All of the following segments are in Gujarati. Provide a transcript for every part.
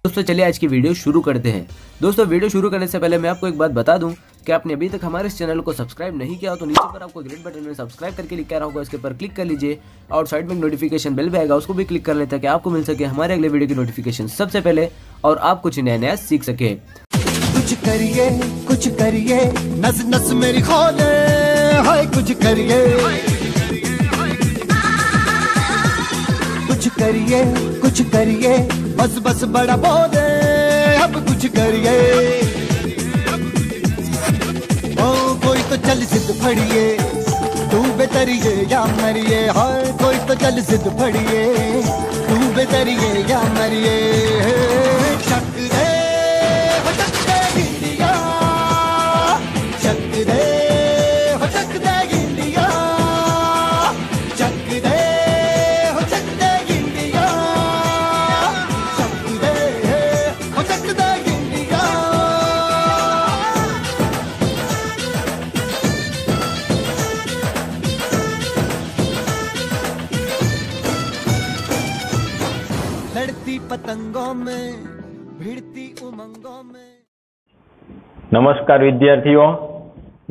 दोस्तों चलिए आज की वीडियो शुरू करते हैं। दोस्तों वीडियो शुरू करने से पहले मैं आपको एक बात बता दूं कि आपने अभी तक हमारे इस चैनल को सब्सक्राइब नहीं किया हो तो नीचे पर आपको ग्रीन बटन में सब्सक्राइब करके लिखा रहा होगा, इसके ऊपर क्लिक कर लीजिए और साइड में नोटिफिकेशन बेल भी आएगा, उसको भी क्लिक कर लें ताकि आपको मिल सके हमारे अगले वीडियो की नोटिफिकेशन सबसे पहले और आप कुछ नया नया सीख सके। कुछ करिए नस नस मेरी खोले, हाय कुछ करिए बस बस बड़ा बोले, अब कुछ करिए। ओ कोई तो चल सिद्ध फड़िए, तू बेतरिए या मरिए, हाय कोई तो चल सिद्ध फड़िए, तू बेतरिए या मरिए। चक दे हो चक दे गिंडिया, चक दे हो चक दे गिंडिया, चक दे हो चक दे गिंडिया, चक दे हो चक दे गिंडिया। लड़ती पतंगों में भिड़ती उमंगों में। નમસ્કાર વિદ્યાર્થીઓ,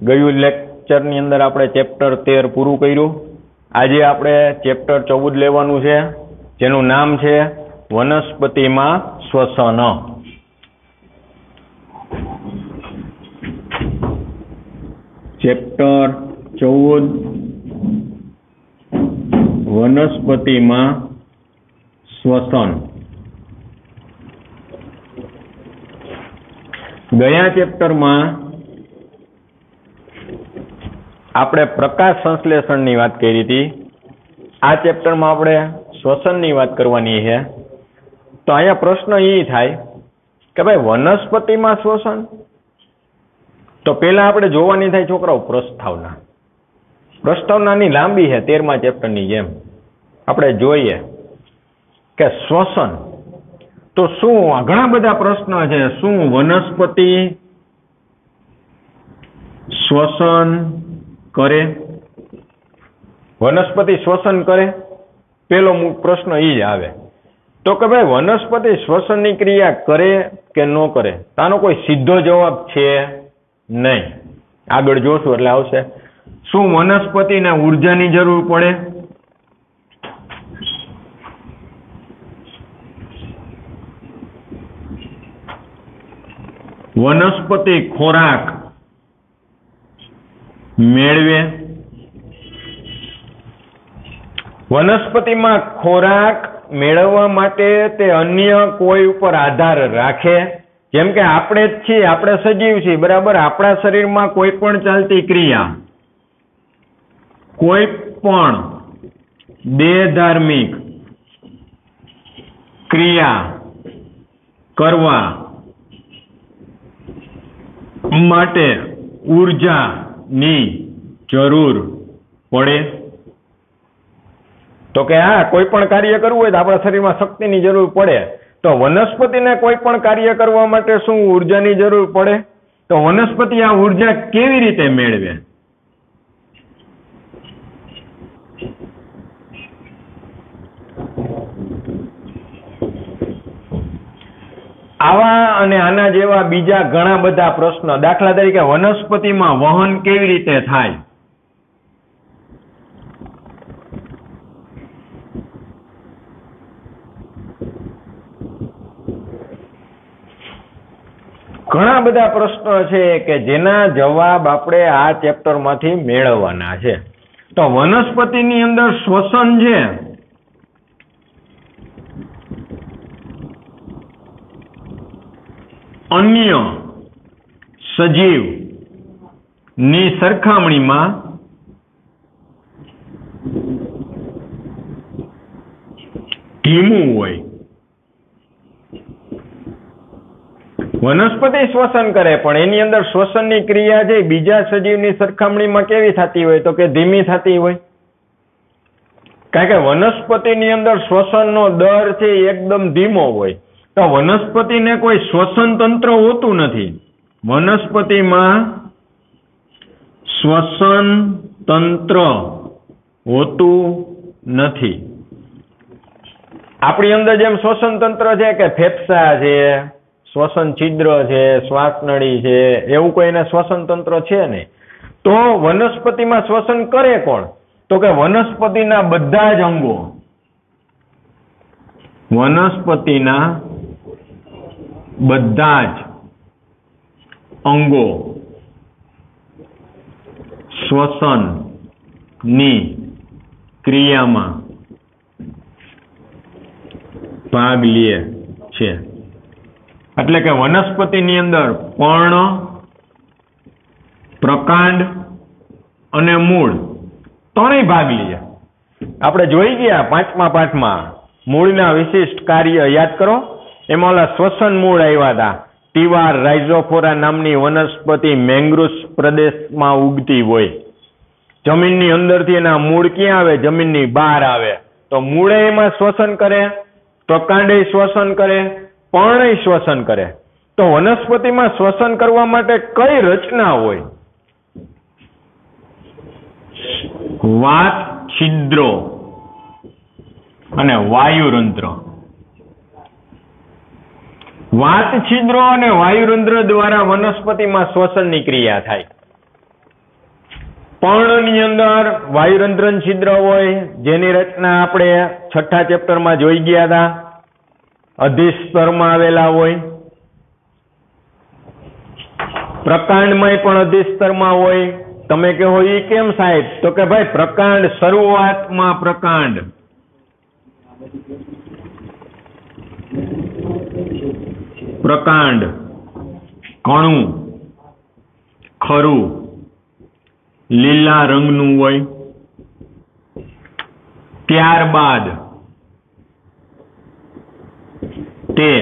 ગયું લેક્ચરની અંદર આપણે ચેપ્ટર 13 પૂરું કર્યું। આજે આપણે ચેપ્ટર 14 લેવાનું છે, જેનું નામ છે વનસ્પતિમાં શ્વસન। ચેપ્ટર 14 વનસ્પતિમાં શ્વસન। ગયા ચેપ્ટરમાં આપણે પ્રકાશ સંશ્લેષણની વાત કરી હતી। આ ચેપ્ટરમાં આપણે શ્વસનની વાત કરવાની છે। તો અહીંયા પ્રશ્ન એ થાય કે ભાઈ વનસ્પતિમાં શ્વસન, તો પહેલા આપણે જોવાની થાય છોકરાઓ પ્રસ્તાવના। પ્રસ્તાવનાની લાંબી છે 13મા ચેપ્ટરની જેમ। આપણે જોઈએ કે શ્વસન તો શું, ઘણા બધા પ્રશ્ન છે। શું વનસ્પતિ શ્વસન કરે? વનસ્પતિ શ્વસન કરે, પેલો પ્રશ્ન એ જ આવે। તો કે ભાઈ વનસ્પતિ શ્વસનની ક્રિયા કરે કે ન કરે, આનો કોઈ સીધો જવાબ છે નહીં। આગળ જોશું એટલે આવશે। શું વનસ્પતિને ઉર્જાની જરૂર પડે? વનસ્પતિ ખોરાક મેળવે? વનસ્પતિમાં ખોરાક મેળવવા માટે તે અન્ય કોઈ ઉપર આધાર રાખે? જેમ કે આપણે જ છીએ, આપણે સજીવ છીએ, બરાબર? આપણા શરીરમાં કોઈ પણ ચાલતી ક્રિયા, કોઈ પણ દેહધાર્મિક ક્રિયા કરવા માટે ઉર્જાની જરૂર પડે? તો કે હા, કોઈ પણ કાર્ય કરવું હોય તો આપણા શરીરમાં શક્તિની જરૂર પડે। તો વનસ્પતિને કોઈ પણ કાર્ય કરવા માટે શું ઉર્જાની જરૂર પડે? તો વનસ્પતિ આ ઉર્જા કેવી રીતે મેળવે? આવા અને આના જેવા બીજા ઘણા બધા પ્રશ્નો, દાખલા તરીકે વનસ્પતિમાં વહન કેવી રીતે થાય? ઘણા બધા પ્રશ્નો છે કે જેના જવાબ આપણે આ ચેપ્ટરમાંથી મેળવવાના છે। તો વનસ્પતિની અંદર શ્વસન છે, અન્ય સજીવ ની સરખામણીમાં ધીમું હોય। વનસ્પતિ શ્વસન કરે પણ એની અંદર શ્વસનની ક્રિયા છે બીજા સજીવની સરખામણીમાં કેવી થતી હોય? તો કે ધીમી થતી હોય। કારણ કે વનસ્પતિની અંદર શ્વસનનો દર છે એકદમ ધીમો હોય। તો વનસ્પતિને કોઈ શ્વસન તંત્ર હોતું નથી। વનસ્પતિમાં શ્વસન તંત્ર હોતું નથી। આપણી અંદર જેમ શ્વસન તંત્ર છે કે ફેફસા છે, શ્વસન છિદ્ર છે, શ્વાસનળી છે, એવું કોઈ એને શ્વસન તંત્ર છે નહીં. તો વનસ્પતિમાં શ્વસન કરે કોણ? તો કે વનસ્પતિના બધા જ અંગો. વનસ્પતિના બધા જ અંગો શ્વસનની ક્રિયામાં ભાગ લે છે. એટલે કે વનસ્પતિની અંદર પર્ણ, પ્રકાંડ અને મૂળ ત્રણેય ભાગ લે. આપણે જોઈ ગયા 5મા પાઠમાં મૂળના વિશિષ્ટ કાર્ય યાદ કરો. એમાં ઓલા શ્વસન મૂળ આવ્યા હતા. ટીવાર રાઇઝોફોરા નામની વનસ્પતિ મેંગ્રુસ પ્રદેશમાં ઉગતી હોય. જમીનની અંદરથી એના મૂળ ક્યાં આવે? જમીનની બહાર આવે. તો મૂળે એમાં શ્વસન કરે, પ્રકાંડે શ્વસન કરે, પર્ણય શ્વસન કરે. તો વનસ્પતિમાં શ્વસન કરવા માટે કઈ રચના હોય? વાત છિદ્રો અને વાયુરંધ્ર. વાત છિદ્રો અને વાયુરંધ્ર દ્વારા વનસ્પતિમાં શ્વસનની ક્રિયા થાય. પર્ણની અંદર વાયુરંધ્ર છિદ્ર હોય, જેની રચના આપણે 6થા ચેપ્ટરમાં જોઈ ગયા હતા. અધિસ્તરમાં આવેલા હોય. પ્રકાંડમાં પણ અધિસ્તરમાં હોય. તમે કહો એ કેમ સાહેબ? તો કે ભાઈ પ્રકાંડ શરૂઆતમાં પ્રકાંડ, પ્રકાંડ કણું ખરું લીલા રંગનું હોય. ત્યારબાદ તે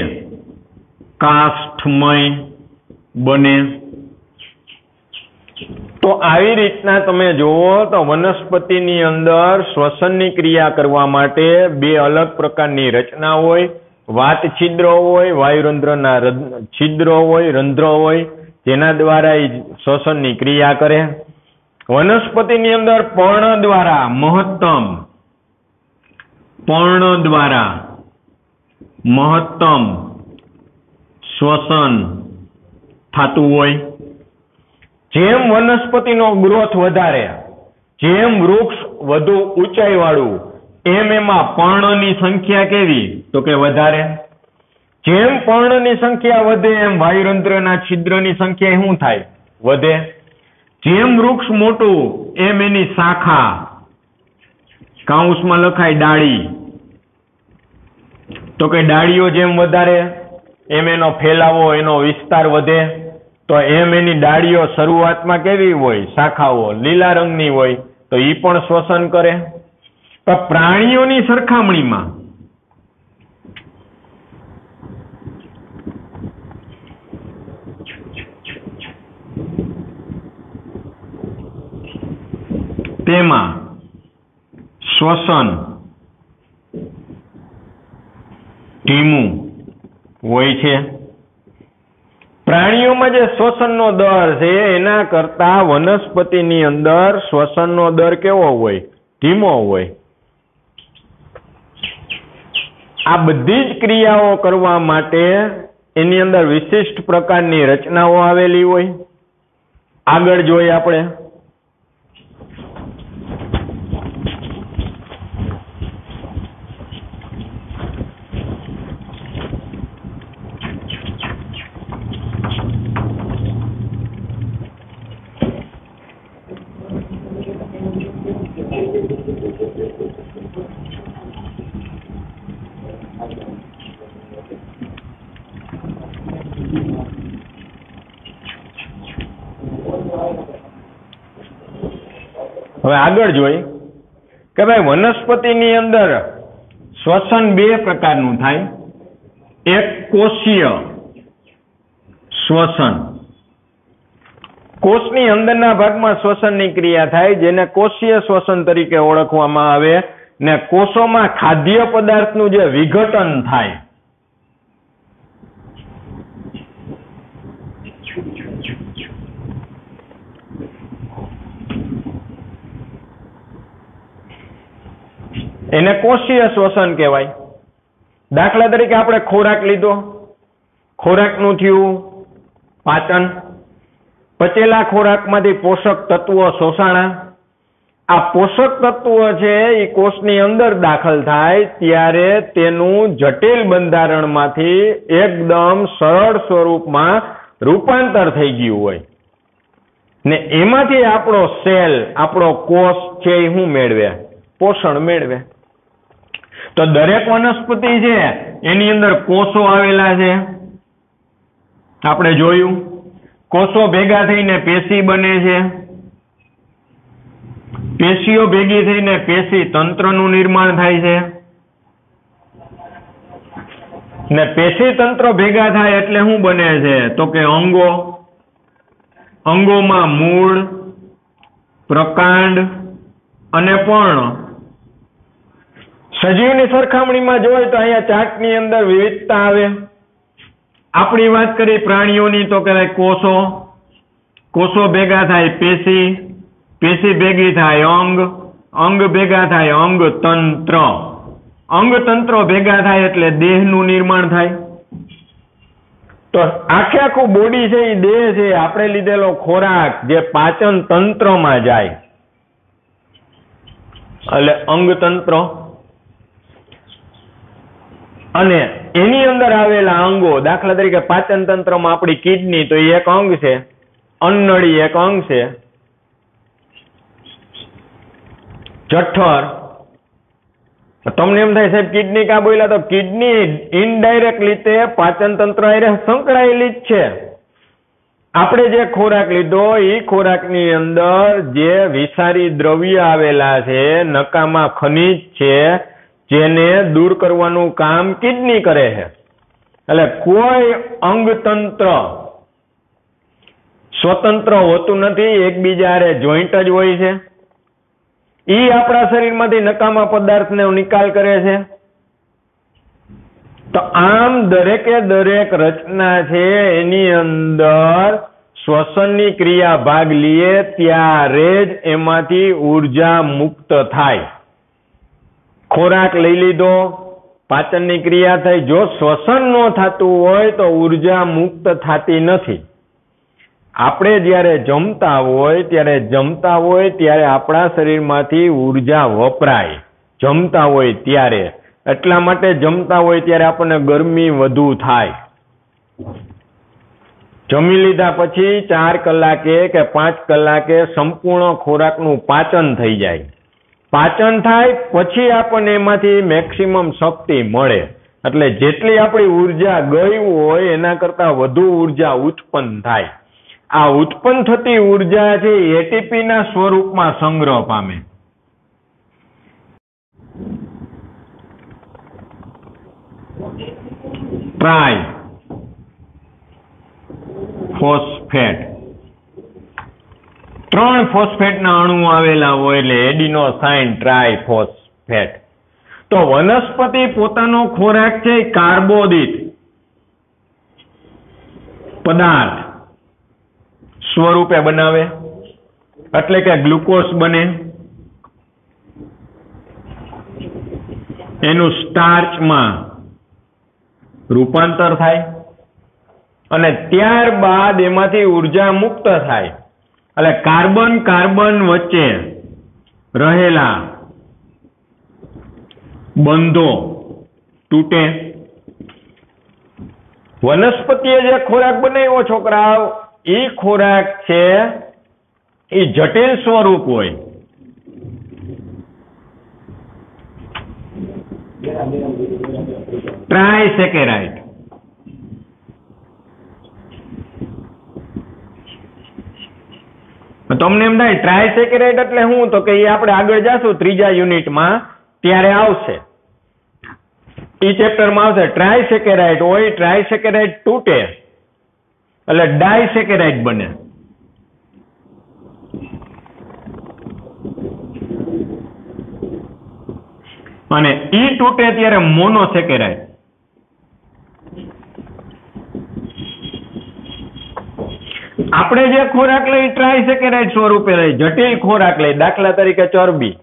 કાષ્ઠમય બને. તો આવી રીતના તમે જુઓ તો વનસ્પતિની અંદર શ્વસનની ક્રિયા કરવા માટે બે અલગ પ્રકારની રચના હોય. વાત છિદ્રો હોય, વાયુરંધ્રના છિદ્રો હોય, રંધ્રો હોય, જેના દ્વારા એ શ્વસનની ક્રિયા કરે. વનસ્પતિની અંદર પર્ણ દ્વારા મહત્તમ શ્વસન થતું હોય. જેમ વનસ્પતિનો ગ્રોથ વધારે, જેમ વૃક્ષ વધુ ઊંચાઈ વાળું, એમ એમાં પર્ણની સંખ્યા કેવી? તો કે વધારે. જેમ પર્ણની સંખ્યા વધે એમ વાયુરંધ્રના છિદ્રની સંખ્યા શું થાય? વધે. જેમ વૃક્ષ મોટું એમ એની શાખા, કાઉન્સમાં લખાય ડાળી, તો કે ડાળીઓ જેમ વધારે એમ એનો ફેલાવો, એનો વિસ્તાર વધે. તો એમ એની ડાળીઓ શરૂઆતમાં કેવી હોય? શાખાઓ લીલા રંગની હોય. તો એ પણ શ્વસન કરે. તો પ્રાણીઓની સરખામણીમાં તેમાં શ્વસન ધીમું હોય છે. પ્રાણીઓમાં જે શ્વસનનો દર છે એના કરતા વનસ્પતિની અંદર શ્વસનનો દર કેવો હોય? ધીમો હોય. આ બધી જ ક્રિયાઓ કરવા માટે એની અંદર વિશિષ્ટ પ્રકારની રચનાઓ આવેલી હોય. આગળ જોઈએ આપણે. હવે આગળ જોઈ કે ભાઈ વનસ્પતિની અંદર શ્વસન બે પ્રકારનું થાય. એક કોષીય શ્વસન. કોષની અંદરના ભાગમાં શ્વસનની ક્રિયા થાય, જેને કોષીય શ્વસન તરીકે ઓળખવામાં આવે. ને કોષોમાં ખાદ્ય પદાર્થનું જે વિઘટન થાય, એને કોષીય શ્વસન કહેવાય. દાખલા તરીકે આપણે ખોરાક લીધો, ખોરાકનું થયું પાચન, પચેલા ખોરાકમાંથી પોષક તત્વો શોષાણા. આ પોષક તત્વો છે એ કોષની અંદર દાખલ થાય ત્યારે તેનું જટિલ બંધારણમાંથી એકદમ સરળ સ્વરૂપમાં રૂપાંતર થઈ ગયું હોય ને એમાંથી આપણો સેલ, આપણો કોષ છે એ શું મેળવે? પોષણ મેળવે. તો દરેક વનસ્પતિ છે એની અંદર કોષો આવેલા છે. આપણે જોયું કોષો ભેગા થઈને પેશી બને છે. પેશીઓ ભેગી થઈને પેશી તંત્રનું નિર્માણ થાય છે ને પેશી તંત્ર ભેગા થાય એટલે શું બને છે? તો કે અંગો. અંગોમાં મૂળ, પ્રકાંડ અને પર્ણ. સજીવની સરખામણીમાં જોઈએ તો અહીંયા ચાર્ટની અંદર વિવિધતા આવે. આપણી વાત કરી પ્રાણીઓની તો કહેવાય કોષો. કોષો ભેગા થાય પેશી, પેશી ભેગી થાય અંગ, અંગ ભેગા થાય અંગતંત્ર, અંગતંત્રો ભેગા થાય એટલે દેહનું નિર્માણ થાય. તો આખું બોડી છે એ દેહ છે, આપણે લીધેલો ખોરાક જે પાચન તંત્રમાં જાય એટલે અંગતંત્ર, અને એની અંદર આવેલા અંગો, દાખલા તરીકે પાચન તંત્રમાં આપણી કિડની તો એ એક અંગ છે, અન્નળી એક અંગ છે, જઠર. તમને એમ થાય સાહેબ કિડની કા બોલ્યા? તો કિડની ઇનડાયરેક્ટ રીતે પાચન તંત્ર સંકળાયેલી જ છે. આપણે જે ખોરાક લીધો એ ખોરાકની અંદર જે વિષારી દ્રવ્ય આવેલા છે, નકામા ખનિજ છે, જેને દૂર કરવાનું કામ કિડની કરે છે. એટલે કોઈ અંગતંત્ર સ્વતંત્ર હોતું નથી, એકબીજા હારે જોઈન્ટ જ હોય છે. ઈ આપણા શરીરમાંથી નકામા પદાર્થનો નિકાલ કરે છે. તો આમ દરેકે દરેક રચના છે એની અંદર શ્વસનની ક્રિયા ભાગ લઈએ ત્યારે જ એમાંથી ઉર્જા મુક્ત થાય. ખોરાક લઈ લીધો, પાચનની ક્રિયા થઈ, જો શ્વસન ન થતું હોય તો ઉર્જા મુક્ત થતી નથી. આપણે જ્યારે જમતા હોય ત્યારે આપણા શરીરમાંથી ઉર્જા વપરાય, જમતા હોય ત્યારે. એટલા માટે જમતા હોય ત્યારે આપણને ગરમી વધુ થાય. જમી લીધા પછી 4 કલાકે કે 5 કલાકે સંપૂર્ણ ખોરાકનું પાચન થઈ જાય. પાચન થાય પછી આપણને એમાંથી મેક્સિમમ શક્તિ મળે. એટલે જેટલી આપણી ઉર્જા ગઈ હોય એના કરતા વધુ ઉર્જા ઉત્પન્ન થાય. આ ઉત્પન્ન થતી ઉર્જા છે એટીપી ના સ્વરૂપમાં સંગ્રહ પામે. ટ્રાય ફોસ્ફેટ, 3 ફોસ્ફેટના અણુ આવેલા હોય એટલે એડિનોસાઇન ટ્રાયફોસ્ફેટ. તો વનસ્પતિ પોતાનો ખોરાક છે કાર્બોદિત પદાર્થ સ્વરૂપે બનાવે, એટલે કે ગ્લુકોઝ બને, એનું સ્ટાર્ચમાં રૂપાંતર થાય અને ત્યારબાદ એમાંથી ઉર્જા મુક્ત થાય. એટલે કાર્બન કાર્બન વચ્ચે રહેલા બંધો તૂટે. વનસ્પતિએ જે ખોરાક બનાવ્યો છોકરાઓ, એ ખોરાક છે એ જટિલ સ્વરૂપ હોય. ટ્રાયસેકેરાઇડ. તમને એમ થાય ટ્રાયસેકેરાઇડ એટલે શું? તો કે એ આપણે આગળ જાશું 3જા યુનિટમાં ત્યારે આવશે, એ ચેપ્ટરમાં આવશે. ટ્રાયસેકેરાઇડ હોય, ટ્રાયસેકેરાઇડ તૂટે એટલે ડાયસેકેરાઇડ બને. અને ઈ તૂટે ત્યારે મોનોસેકેરાઇડ. આપણે જે ખોરાક લઈ ટ્રાયસેકેરાઇડ સ્વરૂપે લઈ, જટિલ ખોરાક લઈ, દાખલા તરીકે ચરબી,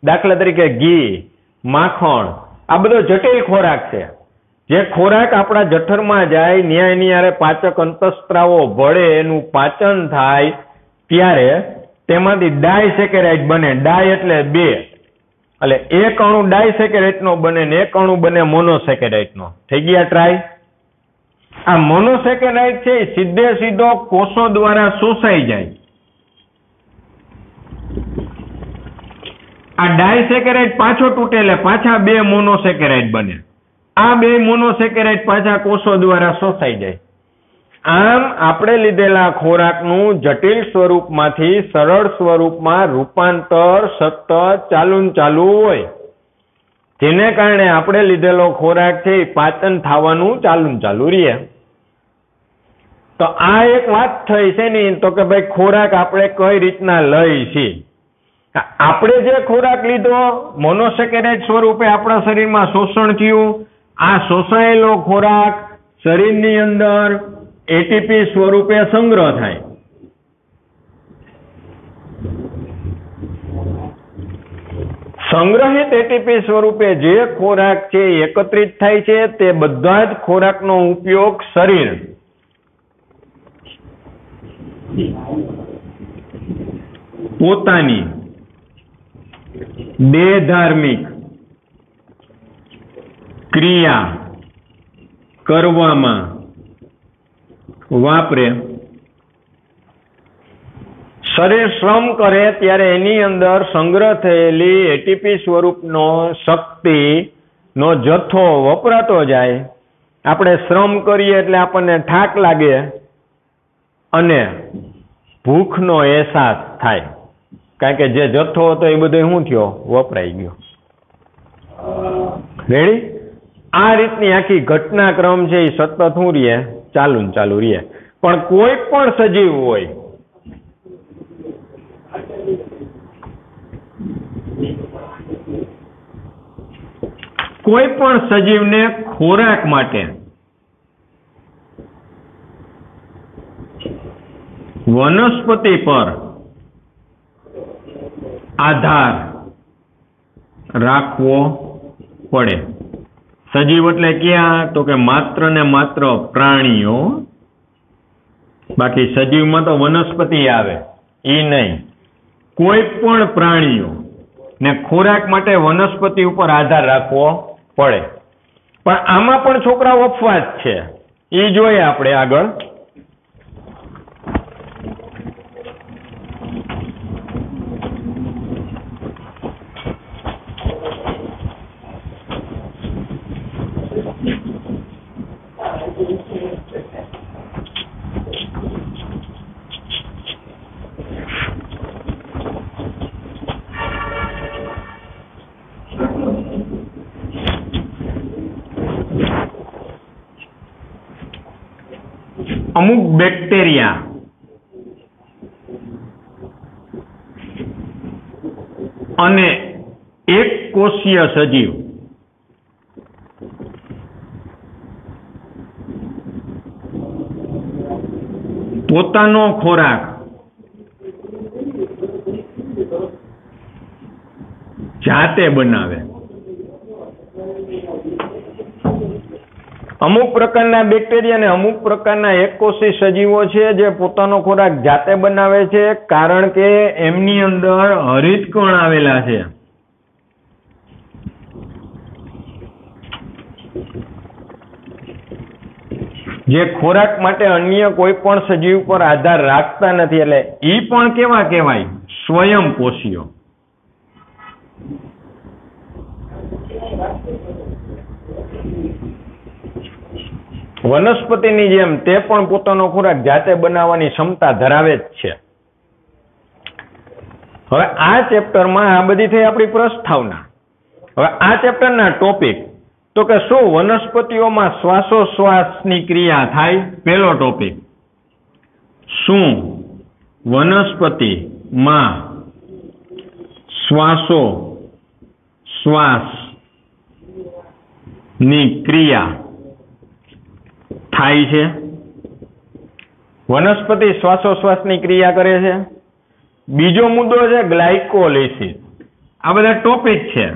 દાખલા તરીકે ઘી, માખણ, આ બધો જટિલ ખોરાક છે. જે ખોરાક આપણા જઠરમાં જાય ન્યાય નિયારે પાચક અંતઃસ્ત્રાવો ભળે એનું પાચન થાય ત્યારે તેમાંથી ડાયસેકેરાઇડ બને. ડાય એટલે 2, એટલે એક અણુ ડાયસેકેરાઇડ નો બને ને એક અણુ બને મોનોસેકેરાઇડ નો. થઈ ગયા ટ્રાય. આ મોનોસેકેરાઇડ છે એ સીધે સીધો કોષો દ્વારા શોષાઈ જાય. આ ડાયસેકેરાઇડ પાછો તૂટે એટલે પાછા 2 મોનોસેકેરાઇડ બને. આ 2 મોનોસેકેરાઇડ પાછા કોષો દ્વારા શોષાઈ જાય. આમ આપણે લીધેલા ખોરાકનું જટિલ સ્વરૂપમાંથી સરળ સ્વરૂપમાં રૂપાંતર સતત ચાલુ હોય, જેને કારણે આપણે લીધેલો ખોરાક છે એ પાચન થવાનું ચાલુ રહે. તો આ એક વાત થઈ છે ને, તો કે ભાઈ ખોરાક આપણે કઈ રીતના લઈ છીએ. આપણે જે ખોરાક લીધો મોનોસેકેરાઇડ સ્વરૂપે આપણા શરીરમાં શોષણ થયું. આ શોષાયેલો ખોરાક શરીરની અંદર એટીપી સ્વરૂપે સંગ્રહ થાય. સંગ્રહિત એટીપી સ્વરૂપે જે ખોરાક છે એકત્રિત થાય છે તે બધા જ ખોરાકનો ઉપયોગ શરીર પોતાની દેહધાર્મિક ક્રિયા કરવામાં વાપરે. શરીર શ્રમ કરે ત્યારે એની અંદર સંગ્રહ થયેલી એટીપી સ્વરૂપનો શક્તિનો જથ્થો વપરાતો જાય. આપણે શ્રમ કરીએ એટલે આપણને થાક લાગે અને ભૂખનો અહેસાસ થાય, કારણ કે જે જથ્થો હતો એ બધો શું થયો? વપરાઈ ગયો. રેડી? આ રીતની આખી ઘટનાક્રમ છે એ સતત શું રહે? ચાલુ રહે. પણ કોઈ પણ સજીવ હોય, કોઈ પણ સજીવને ખોરાક માટે વનસ્પતિ પર આધાર રાખવો પડે. સજીવ એટલે ક્યાં? તો કે માત્ર ને માત્ર પ્રાણીઓ. બાકી સજીવમાં તો વનસ્પતિ આવે એ નહીં. કોઈ પણ પ્રાણીઓ ને ખોરાક માટે વનસ્પતિ ઉપર આધાર રાખવો પડે. પણ આમાં પણ છોકરાઓ અપવાદ છે, એ જોઈએ આપણે આગળ. અમુક બેક્ટેરિયા અને એક કોષીય સજીવ પોતાનો ખોરાક જાતે બનાવે. અમુક પ્રકારના બેક્ટેરિયા અને અમુક પ્રકારના એકકોષી સજીવો છે જે પોતાનો ખોરાક જાતે બનાવે છે, કારણ કે એમની અંદર હરિતકણ આવેલા છે. જે ખોરાક માટે અન્ય કોઈ પણ સજીવ પર આધાર રાખતા નથી, એટલે ઈ પણ કેવા કહેવાય? સ્વયંપોષીઓ. વનસ્પતિની જેમ તે પણ પોતાનો ખોરાક જાતે બનાવવાની ક્ષમતા ધરાવે જ છે. હવે આ ચેપ્ટરમાં આ બધી થઈ આપણી પ્રસ્તાવના. હવે આ ચેપ્ટરના ટોપિક તો કે શું વનસ્પતિઓમાં શ્વાસોશ્વાસની ક્રિયા થાય? પહેલો ટોપિક, શું વનસ્પતિમાં શ્વાસોશ્વાસની ક્રિયા થાય છે? વનસ્પતિ શ્વાસોશ્વાસની ક્રિયા કરે છે. બીજો મુદ્દો છે ગ્લાયકોલિસિસ. આ બધા ટોપિક છે.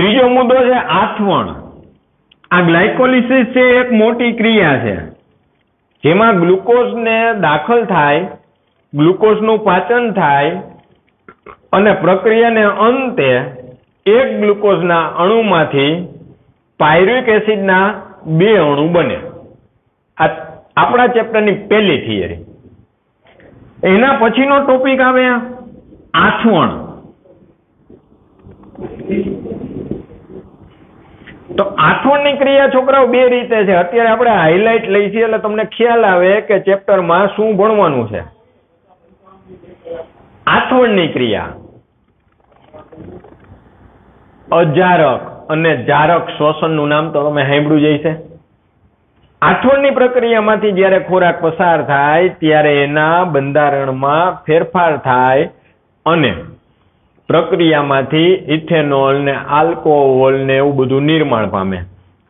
ત્રીજો મુદ્દો છે આથવણ. આ ગ્લાયકોલિસિસ છે એક મોટી ક્રિયા છે જેમાં ગ્લુકોઝને દાખલ થાય, ગ્લુકોઝનું પાચન થાય અને પ્રક્રિયાને અંતે એક ગ્લુકોઝના અણુમાંથી પાયરુવિક એસિડના 2 અણુ બને. આ આપણા ચેપ્ટરની પહેલી થિયરી. એના પછીનો ટોપિક આવે આથવણ. તો આથવણની ક્રિયા છોકરાઓ 2 રીતે છે. અત્યારે આપણે હાઇલાઇટ લઈ છીએ એટલે તમને ખ્યાલ આવે કે ચેપ્ટરમાં શું ભણવાનું છે. આથવણની ક્રિયા અજારક અને જારક શ્વસનનું નામ તો તમે સાંભળ્યું જ હશે. આથવણની પ્રક્રિયામાંથી જ્યારે ખોરાક પસાર થાય ત્યારે એના બંધારણમાં ફેરફાર થાય અને પ્રક્રિયામાંથી ઇથેનોલ ને આલ્કોહોલ ને એવું બધું નિર્માણ પામે.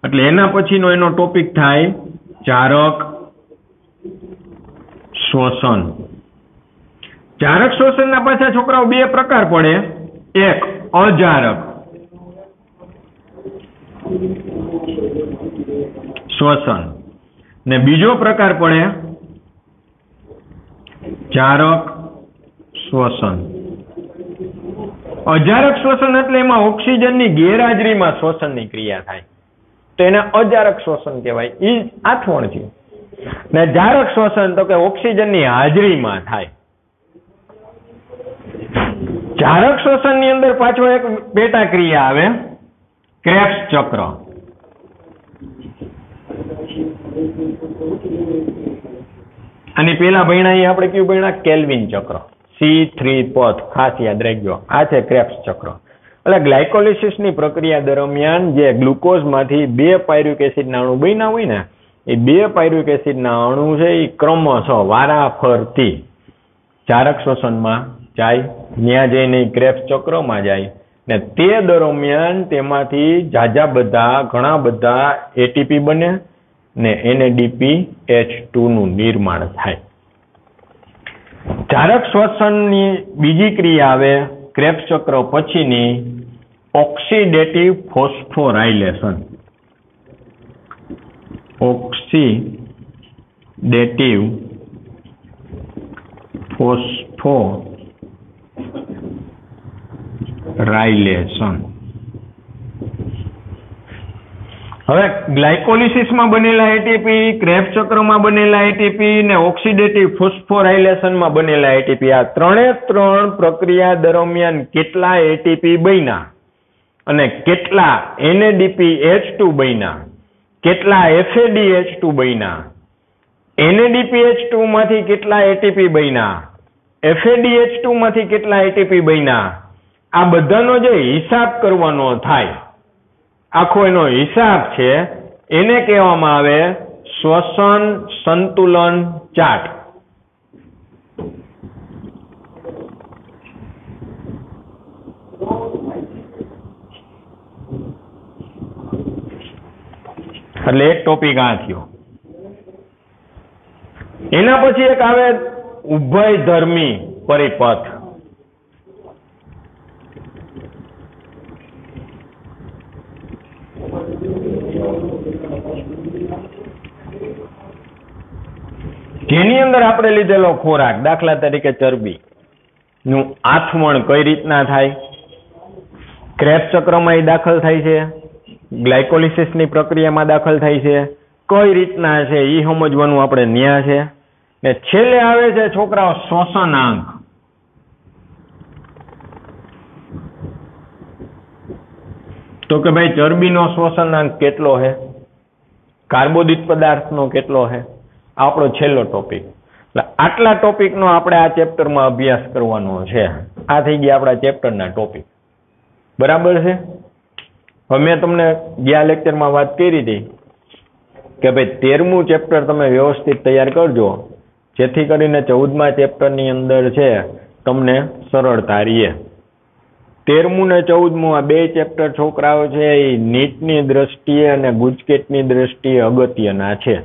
એટલે એના પછીનો એનો ટોપિક થાય જારક શ્વસન. જારક શ્વસનના પાછા છોકરાઓ 2 પ્રકાર પડે. એક અજારક શ્વસન ને બીજો પ્રકાર પડે જારક શ્વસન. અજારક શ્વસન એટલે એમાં ઓક્સિજનની ગેરહાજરીમાં શ્વસનની ક્રિયા થાય તો એને અજારક શ્વસન કહેવાય. એ આથવણ છે. ને જારક શ્વસન તો કે ઓક્સિજનની હાજરીમાં થાય. જારક શ્વસનની અંદર પાછો એક પેટા ક્રિયા આવે ક્રેબ્સ ચક્ર. આની પેલા ભણ્યા આપણે કયું ભણ્યા કેલ્વિન ચક્ર. C3 પથ ખાસ યાદ રાખજો. આ છે ક્રેબ્સ ચક્ર. એટલે ગ્લાયકોલિસિસની પ્રક્રિયા દરમિયાન જે ગ્લુકોઝમાંથી 2 પાયરુવિક એસિડના અણુ બન્યા હોય ને એ 2 પાયરુવિક એસિડના અણુ છે એ ક્રમશઃ વારાફરતી જારક શ્વસનમાં જાય, ત્યાં જઈને ક્રેબ્સ ચક્રમાં જાય ને તે દરમિયાન તેમાંથી ઘણા બધા એટીપી બને ને NADPH2 નું નિર્માણ થાય. જારક શ્વસનની બીજી ક્રિયા આવે ક્રેબ્સ ચક્ર પછીની ઓક્સિડેટિવ ફોસ્ફોરાયલેશન. Oxidative phosphorylation. હવે ગ્લાયકોલિસિસમાં બનેલા એટીપી, ક્રેબ્સ ચક્રમાં બનેલા એટીપી ને ઓક્સિડેટિવ ફોસ્ફોરાયલેશનમાં બનેલા એટીપી, આ 3 પ્રક્રિયા દરમિયાન કેટલા એટીપી બન્યા અને કેટલા NADPH2 બન્યા, કેટલા FADH2 બન્યા, NADPH2 માંથી કેટલા એટીપી બન્યા, FADH2 માંથી કેટલા એટીપી બન્યા, આ બધાનો જે હિસાબ કરવાનો થાય, આખો એનો હિસાબ છે એને કહેવામાં આવે શ્વસન સંતુલન ચાર્ટ. એટલે એક ટોપિક આ થયો. એના પછી એક આવે ઉભયધર્મી પરિપથ. જેની અંદર આપણે લીધેલો ખોરાક, દાખલા તરીકે ચરબી નું આથમણ કઈ રીતના થાય, ક્રેબ્સ ચક્રમાં એ દાખલ થાય છે, ગ્લાયકોલિસિસની પ્રક્રિયામાં દાખલ થાય છે, કઈ રીતના છે એ સમજવાનું આપણે ન્યા છે. ને છેલ્લે આવે છે છોકરાઓ શ્વસનાંક. તો કે ભાઈ ચરબીનો શ્વસનાંક કેટલો છે, કાર્બોદિત પદાર્થનો કેટલો છે, આપણો છેલ્લો ટોપિક. એટલે આટલા ટોપિકનો આપણે આ ચેપ્ટરમાં અભ્યાસ કરવાનો છે. આ થઈ ગયા આપણા ચેપ્ટરના ટોપિક. બરાબર છે. હવે મેં તમને ગયા લેક્ચરમાં વાત કરી હતી કે ભાઈ 13મું ચેપ્ટર તમે વ્યવસ્થિત તૈયાર કરજો જેથી કરીને 14મા ચેપ્ટરની અંદર છે તમને સરળતા રહે. 13મું ને 14મું આ 2 ચેપ્ટર છોકરાઓ છે એ નીટની દ્રષ્ટિએ અને ગુજકેટની દ્રષ્ટિએ અગત્યના છે.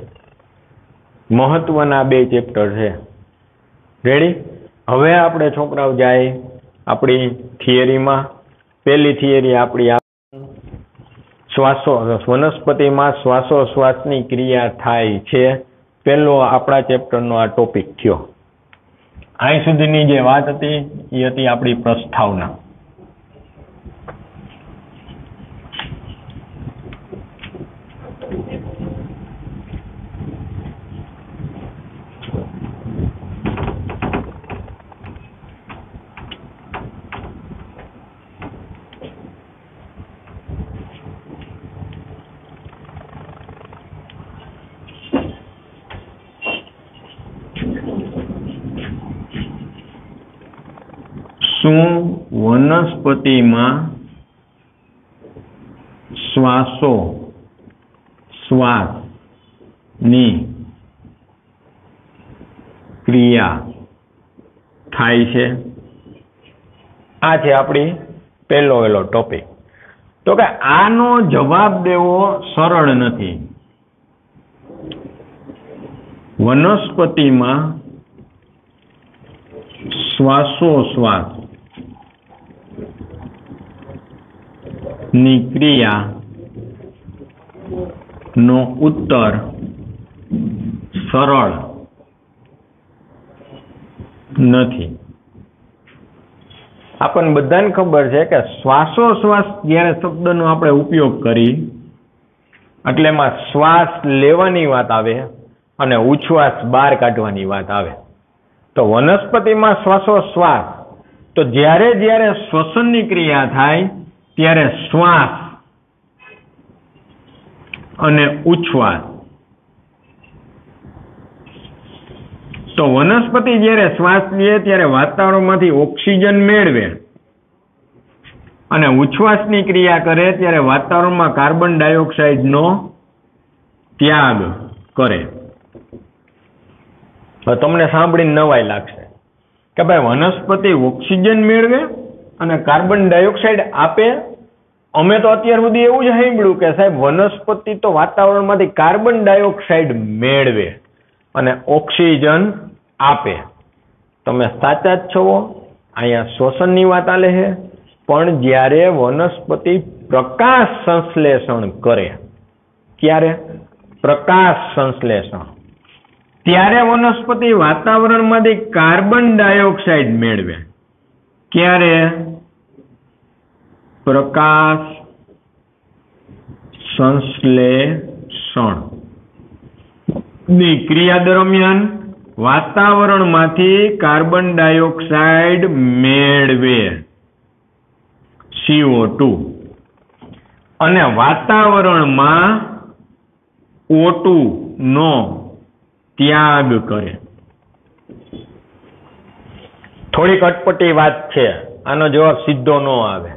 મહત્વના 2 ચેપ્ટર છે. રેડી? હવે આપણે છોકરાઓ જાય આપણી થિયરીમાં. પહેલી થિયરી આપણી વનસ્પતિમાં શ્વાસોશ્વાસની ક્રિયા થાય છે. પહેલો આપણા ચેપ્ટરનો આ ટોપિક થયો. અહીં સુધીની જે વાત હતી એ હતી આપણી પ્રસ્તાવના. શું વનસ્પતિમાં શ્વાસોશ્વાસની ક્રિયા થાય છે? આ છે આપણી પહેલો ટોપિક. તો કે આનો જવાબ દેવો સરળ નથી. વનસ્પતિમાં શ્વાસોશ્વાસ ની ક્રિયા નો ઉત્તર સરળ નથી. આપણને બધાને ખબર છે કે શ્વાસોશ્વાસ જ્યારે શબ્દનો આપણે ઉપયોગ કરી એટલે એમાં શ્વાસ લેવાની વાત આવે અને ઉચ્છ્વાસ બહાર કાઢવાની વાત આવે. તો વનસ્પતિમાં શ્વાસોશ્વાસ, તો જ્યારે શ્વસનની ક્રિયા થાય ત્યારે શ્વાસ અને ઉચ્છ્વાસ. તો વનસ્પતિ જ્યારે શ્વાસ લે ત્યારે વાતાવરણમાંથી ઓક્સિજન મેળવે અને ઉચ્છ્વાસની ક્રિયા કરે ત્યારે વાતાવરણમાં કાર્બન ડાયોક્સાઇડનો ત્યાગ કરે. તો તમને સાંભળીને નવાઈ લાગશે કે ભાઈ વનસ્પતિ ઓક્સિજન મેળવે અને કાર્બન ડાયોક્સાઇડ આપે. અમે તો અત્યાર સુધી એવું જ સાંભળ્યું કે સાહેબ વનસ્પતિ તો વાતાવરણમાંથી કાર્બન ડાયોક્સાઇડ મેળવે અને ઓક્સિજન આપે. તમે સાચા જ છો. અહીંયા શ્વસનની વાત આલે છે, પણ જ્યારે વનસ્પતિ પ્રકાશ સંશ્લેષણ કરે, ક્યારે પ્રકાશ સંશ્લેષણ, ત્યારે વનસ્પતિ વાતાવરણમાંથી કાર્બન ડાયોક્સાઇડ મેળવે. ક્યારે? પ્રકાશ સંશ્લેષણ ની ક્રિયા દરમિયાન વાતાવરણમાંથી કાર્બન ડાયોક્સાઇડ મેળવે CO2 અને વાતાવરણમાં O2 નો ત્યાગ કરે. થોડીક અટપટી વાત છે, આનો જવાબ સીધો ન આવે.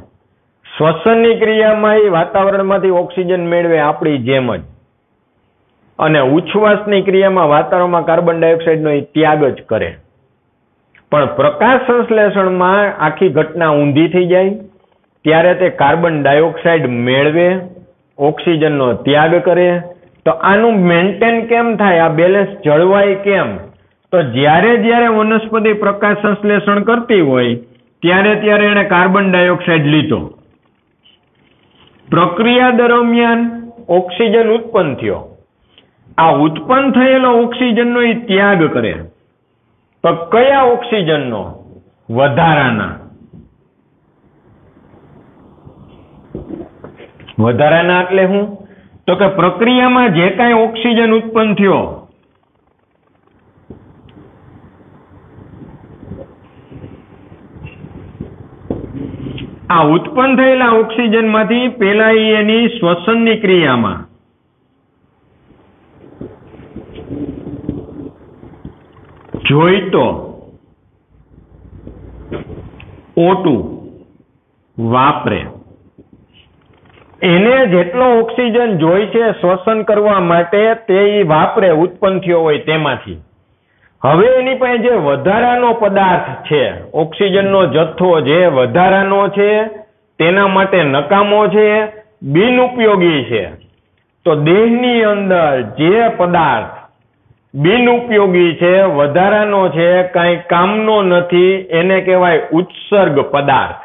શ્વસનની ક્રિયામાં એ વાતાવરણમાંથી ઓક્સિજન મેળવે આપણી જેમ જ, અને ઉચ્છ્વાસની ક્રિયામાં વાતાવરણમાં કાર્બન ડાયોક્સાઇડનો એ ત્યાગ જ કરે. પણ પ્રકાશ સંશ્લેષણમાં આખી ઘટના ઊંધી થઈ જાય. ત્યારે તે કાર્બન ડાયોક્સાઇડ મેળવે, ઓક્સિજનનો ત્યાગ કરે. તો આનું મેન્ટેન કેમ થાય, આ બેલેન્સ જળવાય કેમ? તો જ્યારે વનસ્પતિ પ્રકાશ સંશ્લેષણ કરતી હોય ત્યારે એને કાર્બન ડાયોક્સાઇડ લીધો. પ્રક્રિયા દરમિયાન ઓક્સિજન ઉત્પન્ન થયો. આ ઉત્પન્ન થયેલો ઓક્સિજનનો એ ત્યાગ કરે. તો કયા ઓક્સિજનનો? વધારાના. વધારાના એટલે શું? તો કે પ્રક્રિયામાં જે કાંઈ ઓક્સિજન ઉત્પન્ન થયો આ ઉત્પન્ન થયેલા ઓક્સિજનમાંથી પેલા એની શ્વસનની ક્રિયામાં જોઈતો O2 વાપરે. એને જેટલો ઓક્સિજન જોઈ છે શ્વસન કરવા માટે તે વાપરે, ઉત્પન્ન થયો હોય તેમાંથી. હવે એની પાસે જે વધારાનો પદાર્થ છે, ઓક્સિજનનો જથ્થો જે વધારાનો છે, તેના માટે નકામો છે, બિનઉપયોગી છે. તો દેહની અંદર જે પદાર્થ બિનઉપયોગી છે, વધારાનો છે, કાંઈ કામનો નથી, એને કહેવાય ઉત્સર્ગ પદાર્થ.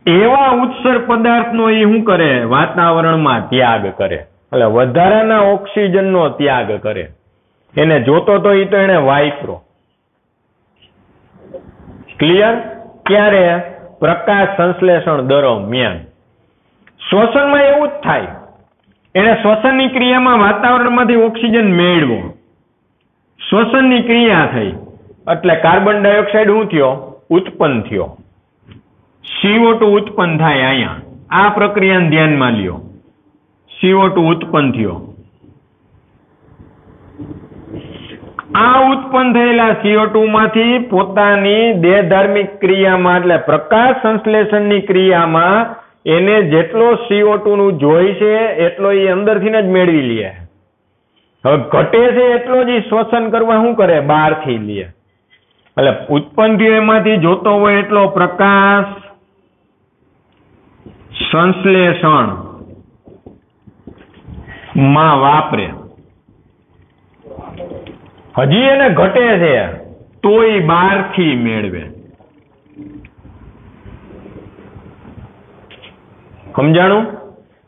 એવા ઉત્સર્ગ પદાર્થનો એ શું કરે? વાતાવરણમાં ત્યાગ કરે, એટલે વધારાના ઓક્સિજનનો ત્યાગ કરે. એને જોતો તો એ તો એને વાપરો. ક્લિયર? ક્યારે? પ્રકાશ સંશ્લેષણ દરમિયાન. શ્વસનમાં એવું જ થાય. એને શ્વસનની ક્રિયામાં વાતાવરણમાંથી ઓક્સિજન મેળવો, શ્વસનની ક્રિયા થઈ એટલે કાર્બન ડાયોક્સાઇડ શું થયો? ઉત્પન્ન થયો. CO2 ઉત્પન્ન થાય. અહીંયા આ પ્રક્રિયાને ધ્યાનમાં લ્યો. CO2 ઉત્પન્ન થયો. આ ઉત્પન્ન થયેલા CO2 માંથી પોતાની દેહધાર્મિક ક્રિયામાં એટલે પ્રકાશ સંશ્લેષણની ક્રિયામાં એને જેટલો CO2 નું જોઈ છે એટલો એ અંદરથી જ મેળવી લે. હવે ઘટે છે એટલો જ શ્વસન કરવા શું કરે? બહારથી લે. એટલે ઉત્પન્ન થયો એમાંથી જોતો હોય એટલો પ્રકાશ સંશ્લેષણ માં વાપરે. હજી એને ઘટે છે તોય બહારથી મેળવે. સમજાણું?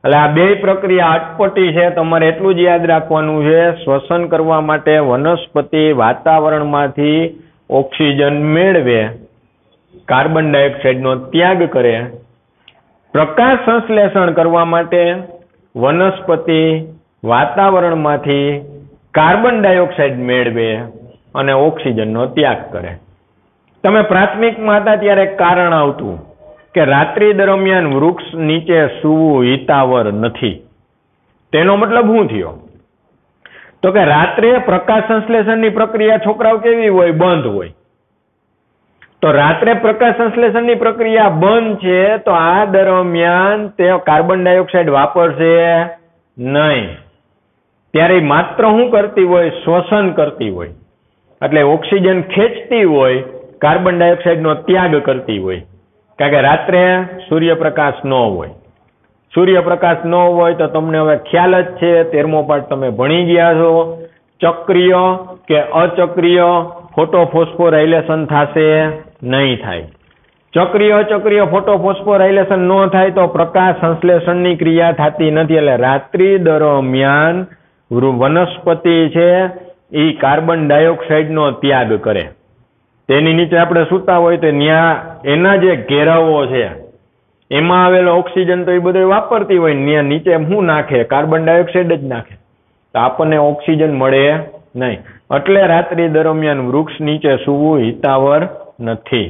એટલે આ બે પ્રક્રિયા અટપટી છે. તમારે એટલું જ યાદ રાખવાનું છે, શ્વસન કરવા માટે વનસ્પતિ વાતાવરણમાંથી ઓક્સિજન મેળવે, કાર્બન ડાયોક્સાઇડનો ત્યાગ કરે. પ્રકાશ સંશ્લેષણ કરવા માટે વનસ્પતિ વાતાવરણમાંથી કાર્બન ડાયોક્સાઇડ મેળવે અને ઓક્સિજનનો ત્યાગ કરે. તમે પ્રાથમિકમાં હતા ત્યારે કારણ આવતું કે રાત્રિ દરમિયાન વૃક્ષ નીચે સૂવું હિતાવર નથી. તેનો મતલબ શું થયો? તો કે રાત્રે પ્રકાશ સંશ્લેષણની પ્રક્રિયા છોકરાઓ કેવી હોય? બંધ હોય. તો રાત્રે પ્રકાશ સંશ્લેષણની પ્રક્રિયા બંધ છે તો આ દરમિયાન તે કાર્બન ડાયોક્સાઇડ વાપરશે નહીં. ત્યારે માત્ર શું કરતી હોય? શ્વસન કરતી હોય. એટલે ઓક્સિજન ખેંચતી હોય, કાર્બન ડાયોક્સાઇડનો ત્યાગ કરતી હોય. કારણ કે રાત્રે સૂર્યપ્રકાશ ન હોય. સૂર્યપ્રકાશ ન હોય તો તમને હવે ખ્યાલ જ છે, 13મો પાઠ તમે ભણી ગયા છો. ચક્રીય કે અચક્રીય ફોટોફોસ્ફોરાયલેશન થશે? નહીં થાય. ચક્રીય અચક્રીય ફોટોફોસ્ફોરાયલેશન ન થાય તો પ્રકાશ સંશ્લેષણની ક્રિયા થતી નથી. એટલે રાત્રિ દરમિયાન વનસ્પતિ છે એ કાર્બન ડાયોક્સાઇડનો ત્યાગ કરે. તેની નીચે આપણે સૂતા હોય તો ત્યાં એના જે ઘેરાવો છે એમાં આવેલો ઓક્સિજન તો એ બધો વાપરતી હોય, ત્યાં નીચે શું નાખે? કાર્બન ડાયોક્સાઇડ જ નાખે. તો આપણને ઓક્સિજન મળે નહીં. એટલે રાત્રિ દરમિયાન વૃક્ષ નીચે સૂવું હિતાવર નથી.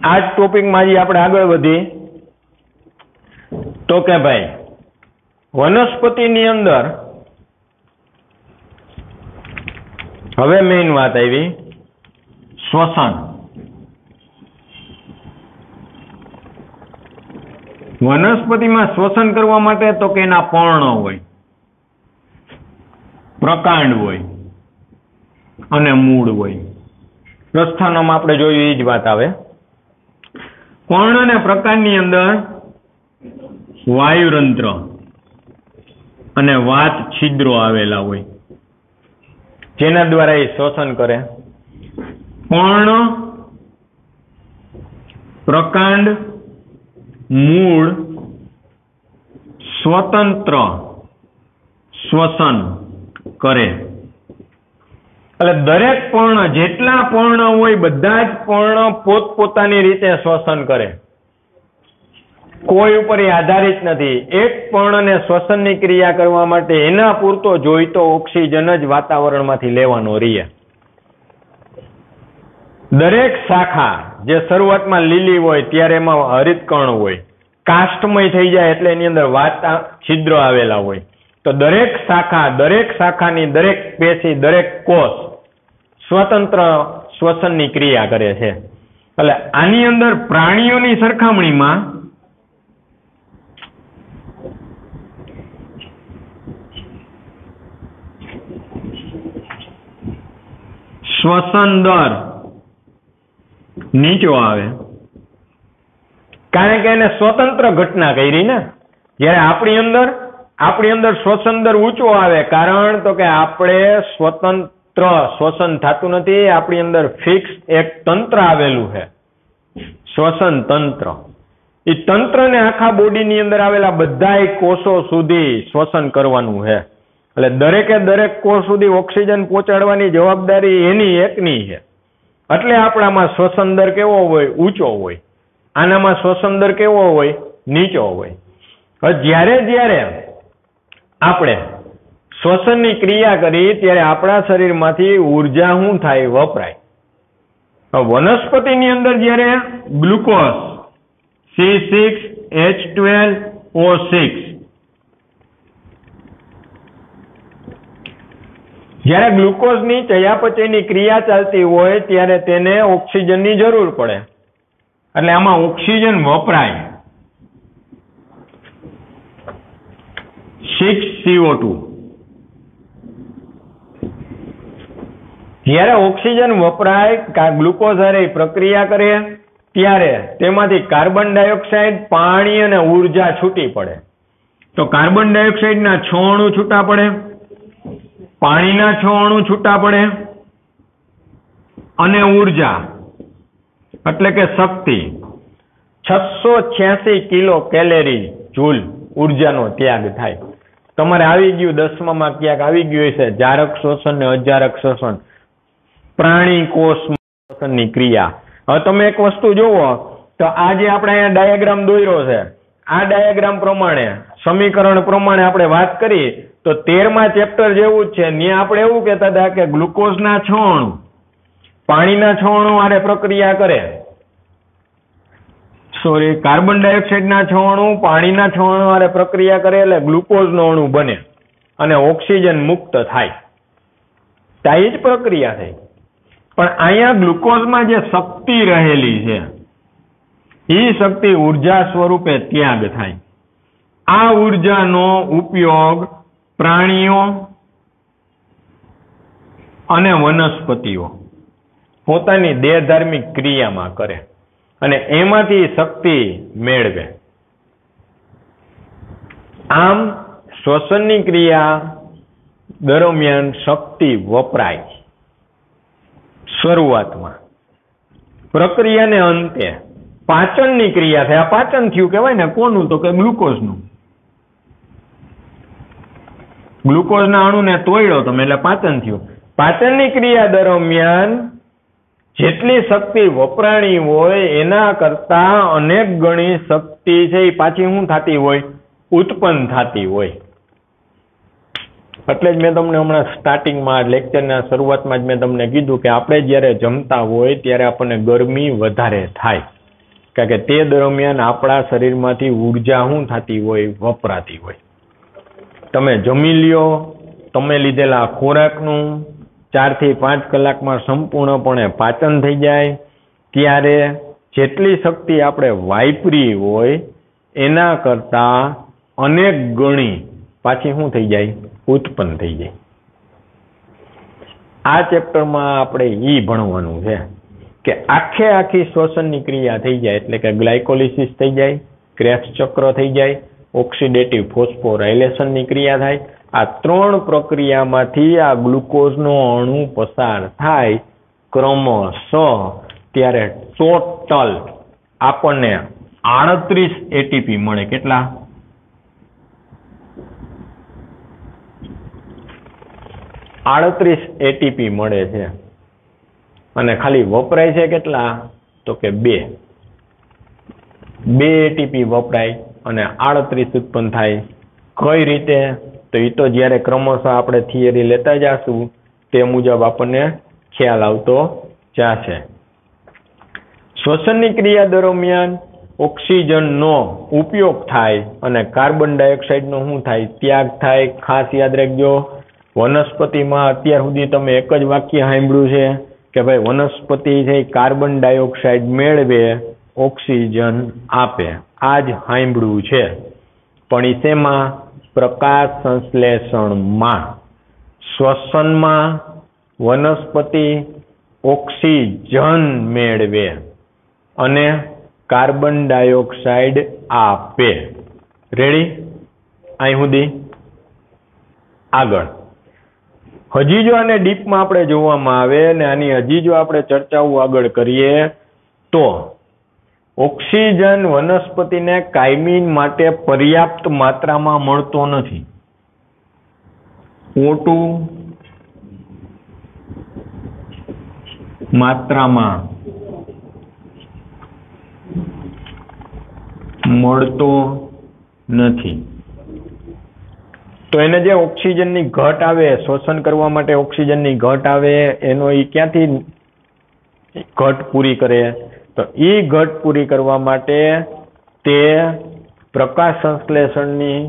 આ જ ટોપિકમાં આપણે આગળ વધી તો કે ભાઈ વનસ્પતિની અંદર હવે મેઇન વાત આવી શ્વસન. વનસ્પતિમાં શ્વસન કરવા માટે તો કે એના પર્ણ હોય, પ્રકાંડ હોય અને મૂળ હોય. પ્રસ્થાનમાં આપણે જોયું એ જ વાત આવે. પર્ણ અને પ્રકાંડની અંદર વાયુરંધ્ર અને વાત છિદ્રો આવેલા હોય જેના દ્વારા એ શ્વસન કરે. પર્ણ, પ્રકાંડ, મૂળ સ્વતંત્ર શ્વસન કરે. એટલે દરેક પર્ણ, જેટલા પર્ણ હોય બધા જ પર્ણ પોતપોતાની રીતે શ્વસન કરે, કોઈ ઉપર એ આધારિત નથી. એક પર્ણને શ્વસનની ક્રિયા કરવા માટે એના પૂરતો જોઈતો ઓક્સિજન જ વાતાવરણમાંથી લેવાનો રહે. દરેક શાખા જે શરૂઆતમાં લીલી હોય ત્યારે એમાં હરિતકણ હોય, કાષ્ઠમય થઈ જાય એટલે એની અંદર વાતા છિદ્રો આવેલા હોય. તો દરેક શાખાની દરેક પેશી, દરેક કોષ સ્વતંત્ર શ્વસનની ક્રિયા કરે છે. એટલે આની અંદર પ્રાણીઓની સરખામણીમાં શ્વસન દર નીચો આવે, કારણ કે એને સ્વતંત્ર ઘટના કરી ને. જ્યારે આપણી અંદર શ્વસન દર ઊંચો આવે, કારણ તો કે આપણે સ્વતંત્ર શ્વસન થતું નથી. આપણી અંદર ફિક્સ એક તંત્ર આવેલું છે, શ્વસન તંત્ર. એ તંત્રને આખા બોડીની અંદર આવેલા બધાય કોષો સુધી શ્વસન કરવાનું છે. એટલે દરેક કોષ સુધી ઓક્સિજન પહોંચાડવાની જવાબદારી એની એકની છે. એટલે આપણામાં શ્વસન દર કેવો હોય? ઊંચો હોય. આનામાં શ્વસન દર કેવો હોય? નીચો હોય. હવે જ્યારે આપણે શ્વસનની ક્રિયા કરી ત્યારે આપણા શરીરમાંથી ઉર્જા શું થાય? વપરાય. વનસ્પતિની અંદર જ્યારે ગ્લુકોઝ C6H12O6 જ્યારે ગ્લુકોઝની ચયાપચયની ક્રિયા ચાલતી હોય ત્યારે તેને ઓક્સિજનની જરૂર પડે. એટલે આમાં ઓક્સિજન વપરાય. 6CO2. જ્યારે ઓક્સિજન વપરાય, ગ્લુકોઝ હારે પ્રક્રિયા કરે ત્યારે તેમાંથી કાર્બન ડાયોક્સાઇડ, પાણી અને ઉર્જા છૂટી પડે. તો કાર્બન ડાયોક્સાઇડના 6 અણુ છૂટા પડે, પાણીના 6 અણુ છૂટા પડે અને ઉર્જા એટલે કે શક્તિ 686 કિલો કેલેરી જૂલ ઉર્જાનો ત્યાગ થાય. તમારે આવી ગયું 10માં ક્યાંક આવી ગયું હશે જારક શોષણ ને અજારક શોષણ, પ્રાણી કોષ શ્વસનની ક્રિયા. હવે તમે એક વસ્તુ જુઓ તો આ જે આપણે અહીંયા ડાયાગ્રામ દોર્યો છે, આ ડાયાગ્રામ પ્રમાણે સમીકરણ પ્રમાણે આપણે વાત કરી તો 13મા ચેપ્ટર જેવું જ છે. ત્યાં આપણે એવું કહેતા હતા કે ગ્લુકોઝના 6 અણુ પાણીના 6 અણુ આરે પ્રક્રિયા કરે, કાર્બન ડાયોક્સાઇડના 6 અણુ પાણીના 6 અણુ આરે પ્રક્રિયા કરે એટલે ગ્લુકોઝનો અણુ બને અને ઓક્સિજન મુક્ત થાય. ત્યાં જ પ્રક્રિયા થઈ. પણ અહીંયા ગ્લુકોઝમાં જે શક્તિ રહેલી છે એ શક્તિ ઉર્જા સ્વરૂપે ત્યાગ થાય. આ ઉર્જાનો ઉપયોગ પ્રાણીઓ અને વનસ્પતિઓ પોતાની દેહધાર્મિક ક્રિયામાં કરે અને એમાંથી શક્તિ મેળવે. આમ શ્વસનની ક્રિયા દરમિયાન શક્તિ વપરાય. શરૂઆતમાં પ્રક્રિયાને અંતે પાચનની ક્રિયા થાય. આ પાચન થયું કહેવાય ને, કોનું? તો કે ગ્લુકોઝનું. ગ્લુકોઝના અણુને તોડ્યો તમે એટલે પાચન થયું. પાચનની ક્રિયા દરમિયાન જેટલી શક્તિ વપરાણી હોય એના કરતા અનેક ગણી શક્તિ છે એ પાછી શું થતી હોય? ઉત્પન્ન થતી હોય. એટલે જ મેં તમને હમણાં સ્ટાર્ટિંગમાં લેક્ચરના શરૂઆતમાં જ મેં તમને કીધું કે આપણે જ્યારે જમતા હોય ત્યારે આપણને ગરમી વધારે થાય, કારણ કે તે દરમિયાન આપણા શરીરમાંથી ઉર્જા શું થતી હોય? વપરાતી હોય. તમે જમી લ્યો, તમે લીધેલા ખોરાકનું 4 થી 5 કલાકમાં સંપૂર્ણપણે પાચન થઈ જાય ત્યારે જેટલી શક્તિ આપણે વાપરી હોય એના કરતા અનેક ગણી પાછી શું થઈ જાય? ઉત્પન્ન થઈ જાય. આ ચેપ્ટરમાં આપણે ઈ ભણવાનું છે કે આખી શ્વસનની ક્રિયા થઈ જાય એટલે કે ગ્લાયકોલિસિસ થઈ જાય, ક્રેબ્સ ચક્ર થઈ જાય, ઓક્સિડેટિવ ફોસ્ફોરાયલેશનની ક્રિયા થાય. આ 3 પ્રક્રિયામાંથી આ ગ્લુકોઝનો અણુ પસાર થાય ક્રમશઃ ત્યારે ટોટલ આપણને 38 એટીપી મળે. કેટલા? 38 એટીપી મળે છે. અને ખાલી વપરાય છે કેટલા? તો કે 2 એટીપી વપરાય અને 38 ઉત્પન્ન થાય. કઈ રીતે? તો એ તો જ્યારે ક્રમશઃ આપણે થિયરી લેતા જશું તે મુજબ આપણને ખ્યાલ આવતો જશે. શ્વસનની ક્રિયા દરમિયાન ઓક્સિજનનો ઉપયોગ થાય અને કાર્બન ડાયોક્સાઇડનો શું થાય? ત્યાગ થાય. ખાસ યાદ રાખજો, વનસ્પતિમાં અત્યાર સુધી તમે એક જ વાક્ય સાંભળ્યું છે કે ભાઈ વનસ્પતિ છે કાર્બન ડાયોક્સાઇડ મેળવે, ઓક્સિજન આપે. આ જ સાંભળ્યું છે. પણ એ શેમાં? પ્રકાશ સંશ્લેષણમાં. શ્વસનમાં વનસ્પતિ ઓક્સિજન મેળવે અને કાર્બન ડાયોક્સાઇડ આપે. રેડી? અહીં સુધી આગળ. હજી જો આને ડીપમાં આપણે જોવામાં આવે ને આની હજી જો આપણે ચર્ચાઓ આગળ કરીએ તો ઓક્સિજન વનસ્પતિને કાયમી માટે પર્યાપ્ત માત્રામાં મળતો નથી. ઓટું માત્રામાં મળતો નથી. તો એને જે ઓક્સિજનની ઘટ આવે, શોષણ કરવા માટે ઓક્સિજનની ઘટ આવે, એનો એ ક્યાંથી ઘટ પૂરી કરે? તો એ ઘટ પૂરી કરવા માટે તે પ્રકાશ સંશ્લેષણની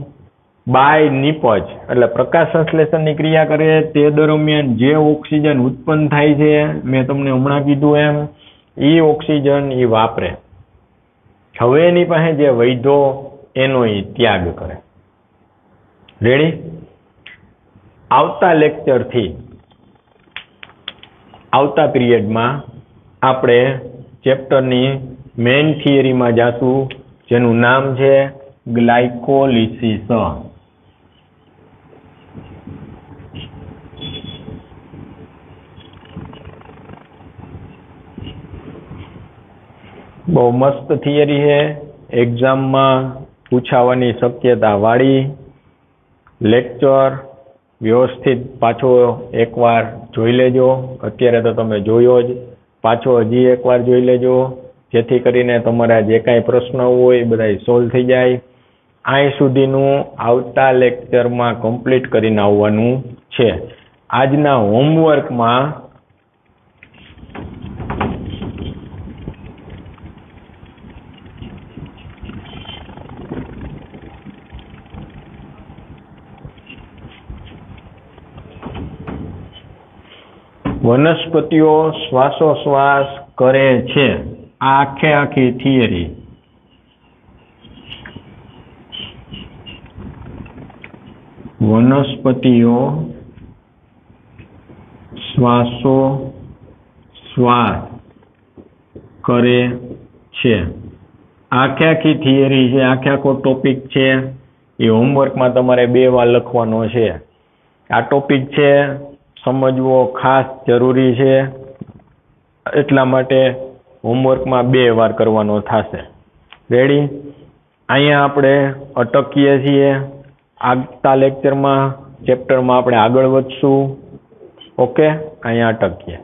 બાય નિપજ એટલે પ્રકાશ સંશ્લેષણની ક્રિયા કરે. તે દરમિયાન જે ઓક્સિજન ઉત્પન્ન થાય છે, મેં તમને હમણાં કીધું એમ, એ ઓક્સિજન એ વાપરે. હવે એની પાસે જે વૈધો એનો એ ત્યાગ કરે. રેડી? આવતા લેક્ચરથી આવતા પીરિયડમાં આપણે ચેપ્ટરની મેઇન થિયરીમાં જાશું, જેનું નામ છે ગ્લાયકોલિસિસ. બહુ મસ્ત થિયરી છે, એક્ઝામમાં પૂછાવાની શક્યતા વાળી. લેક્ચર વ્યવસ્થિત પાછો એકવાર જોઈ લેજો. અત્યારે તો તમે જોયો જ, પાછો હજી એકવાર જોઈ લેજો, જેથી કરીને તમારા જે કાંઈ પ્રશ્ન હોય એ બધા સોલ્વ થઈ જાય. અહીં સુધીનું આવતા લેક્ચરમાં કમ્પ્લીટ કરીને આવવાનું છે. આજના હોમવર્કમાં વનસ્પતિઓ શ્વાસોશ્વાસ કરે છે, આ આખી થિયરી વનસ્પતિઓ શ્વાસોશ્વાસ કરે છે, આખી થિયરી છે, આખો ટોપિક છે. એ હોમવર્કમાં તમારે 2 વાર લખવાનો છે. આ ટોપિક છે, સમજવો ખાસ જરૂરી છે, એટલા માટે હોમવર્કમાં 2 વાર કરવાનો થશે. રેડી? અહીંયા આપણે અટકીએ છીએ. આગતા લેક્ચરમાં ચેપ્ટરમાં આપણે આગળ વધશું. ઓકે, અહીંયા અટકીએ.